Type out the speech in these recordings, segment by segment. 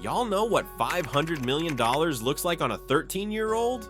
Y'all know what $500 million looks like on a 13-year-old?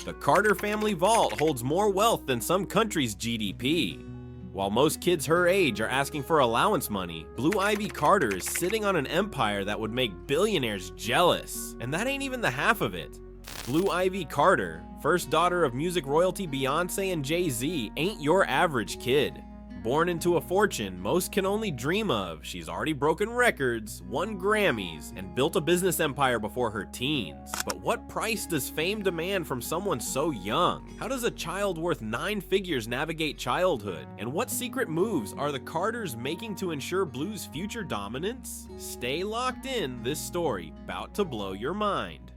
The Carter family vault holds more wealth than some countries' GDP. While most kids her age are asking for allowance money, Blue Ivy Carter is sitting on an empire that would make billionaires jealous. And that ain't even the half of it. Blue Ivy Carter, first daughter of music royalty Beyoncé and Jay-Z, ain't your average kid. Born into a fortune most can only dream of, she's already broken records, won Grammys, and built a business empire before her teens. But what price does fame demand from someone so young? How does a child worth 9 figures navigate childhood? And what secret moves are the Carters making to ensure Blue's future dominance? Stay locked in, this story about to blow your mind.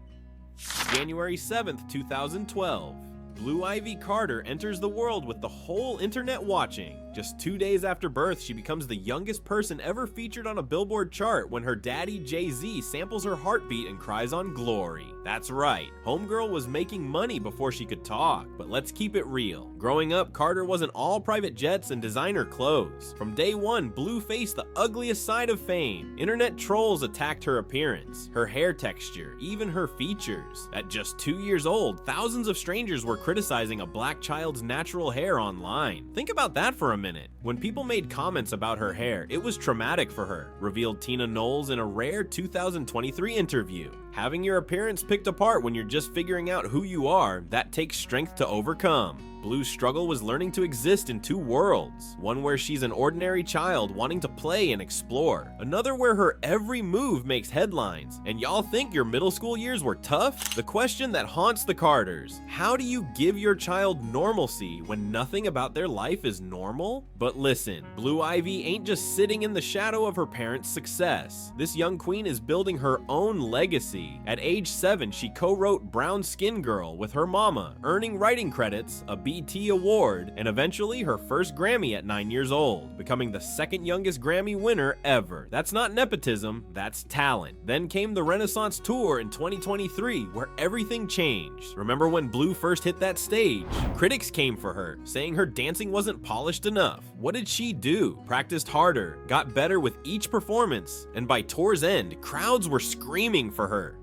January 7th, 2012. Blue Ivy Carter enters the world with the whole internet watching. Just 2 days after birth, she becomes the youngest person ever featured on a Billboard chart when her daddy Jay-Z samples her heartbeat and cries on glory. That's right, homegirl was making money before she could talk, but let's keep it real. Growing up, Carter wasn't all private jets and designer clothes. From day one, Blue faced the ugliest side of fame. Internet trolls attacked her appearance, her hair texture, even her features. At just 2 years old, thousands of strangers were criticizing a black child's natural hair online. Think about that for a minute. When people made comments about her hair, it was traumatic for her, revealed Tina Knowles in a rare 2023 interview. Having your appearance picked apart when you're just figuring out who you are, that takes strength to overcome. Blue's struggle was learning to exist in 2 worlds, one where she's an ordinary child wanting to play and explore, another where her every move makes headlines. And y'all think your middle school years were tough? The question that haunts the Carters: how do you give your child normalcy when nothing about their life is normal? But listen, Blue Ivy ain't just sitting in the shadow of her parents' success. This young queen is building her own legacy. At age 7, she co-wrote Brown Skin Girl with her mama, earning writing credits, a BT Award, and eventually her first Grammy at 9 years old, becoming the second youngest Grammy winner ever. That's not nepotism, that's talent. Then came the Renaissance Tour in 2023, where everything changed. Remember when Blue first hit that stage? Critics came for her, saying her dancing wasn't polished enough. What did she do? Practiced harder, got better with each performance, and by tour's end, crowds were screaming for her.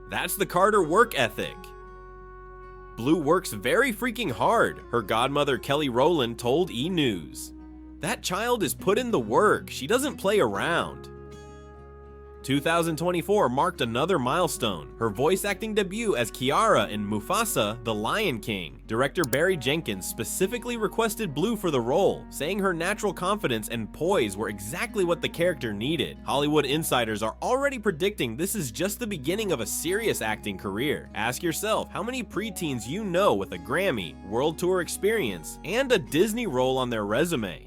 That's the Carter work ethic. Blue works very freaking hard, her godmother Kelly Rowland told E! News. That child is put in the work, she doesn't play around. 2024 marked another milestone, her voice acting debut as Kiara in Mufasa, The Lion King. Director Barry Jenkins specifically requested Blue for the role, saying her natural confidence and poise were exactly what the character needed. Hollywood insiders are already predicting this is just the beginning of a serious acting career. Ask yourself how many preteens you know with a Grammy, World Tour experience, and a Disney role on their resume.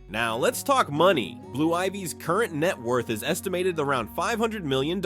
Now let's talk money. Blue Ivy's current net worth is estimated around $500 million,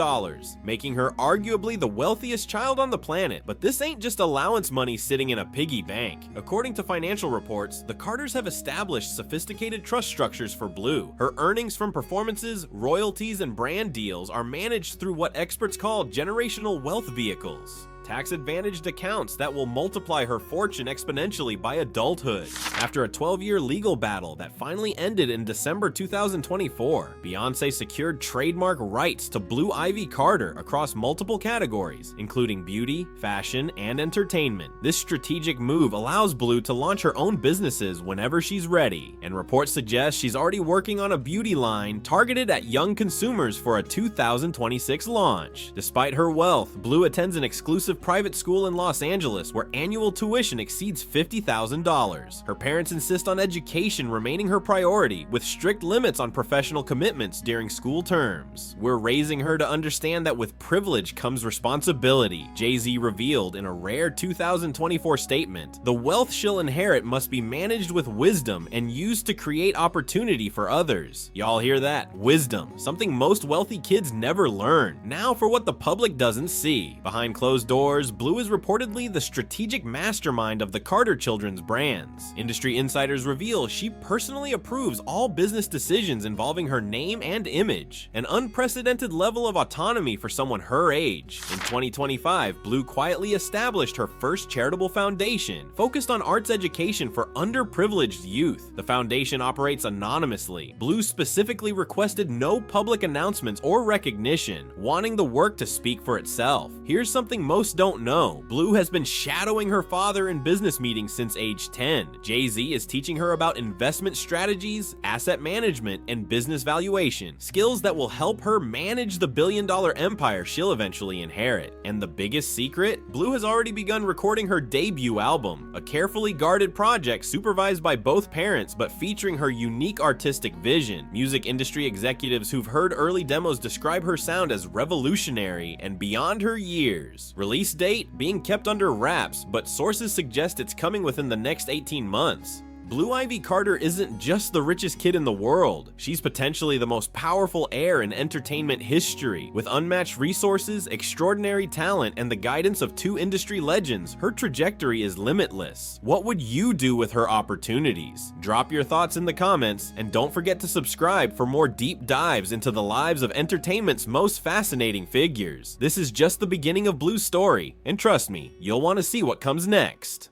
making her arguably the wealthiest child on the planet. But this ain't just allowance money sitting in a piggy bank. According to financial reports, the Carters have established sophisticated trust structures for Blue. Her earnings from performances, royalties, and brand deals are managed through what experts call generational wealth vehicles. Tax-advantaged accounts that will multiply her fortune exponentially by adulthood. After a 12-year legal battle that finally ended in December 2024, Beyoncé secured trademark rights to Blue Ivy Carter across multiple categories, including beauty, fashion, and entertainment. This strategic move allows Blue to launch her own businesses whenever she's ready, and reports suggest she's already working on a beauty line targeted at young consumers for a 2026 launch. Despite her wealth, Blue attends an exclusive private school in Los Angeles where annual tuition exceeds $50,000. Her parents insist on education remaining her priority, with strict limits on professional commitments during school terms. We're raising her to understand that with privilege comes responsibility, Jay-Z revealed in a rare 2024 statement. The wealth she'll inherit must be managed with wisdom and used to create opportunity for others. Y'all hear that? Wisdom, something most wealthy kids never learn. Now for what the public doesn't see. Behind closed doors, stores, Blue is reportedly the strategic mastermind of the Carter children's brands. Industry insiders reveal she personally approves all business decisions involving her name and image, an unprecedented level of autonomy for someone her age. In 2025, Blue quietly established her first charitable foundation, focused on arts education for underprivileged youth. The foundation operates anonymously. Blue specifically requested no public announcements or recognition, wanting the work to speak for itself. Here's something most don't know. Blue has been shadowing her father in business meetings since age 10. Jay-Z is teaching her about investment strategies, asset management, and business valuation, skills that will help her manage the billion-dollar empire she'll eventually inherit. And the biggest secret? Blue has already begun recording her debut album, a carefully guarded project supervised by both parents but featuring her unique artistic vision. Music industry executives who've heard early demos describe her sound as revolutionary and beyond her years. Release date being kept under wraps, but sources suggest it's coming within the next 18 months. Blue Ivy Carter isn't just the richest kid in the world. She's potentially the most powerful heir in entertainment history. With unmatched resources, extraordinary talent, and the guidance of two industry legends, her trajectory is limitless. What would you do with her opportunities? Drop your thoughts in the comments, and don't forget to subscribe for more deep dives into the lives of entertainment's most fascinating figures. This is just the beginning of Blue's story, and trust me, you'll want to see what comes next.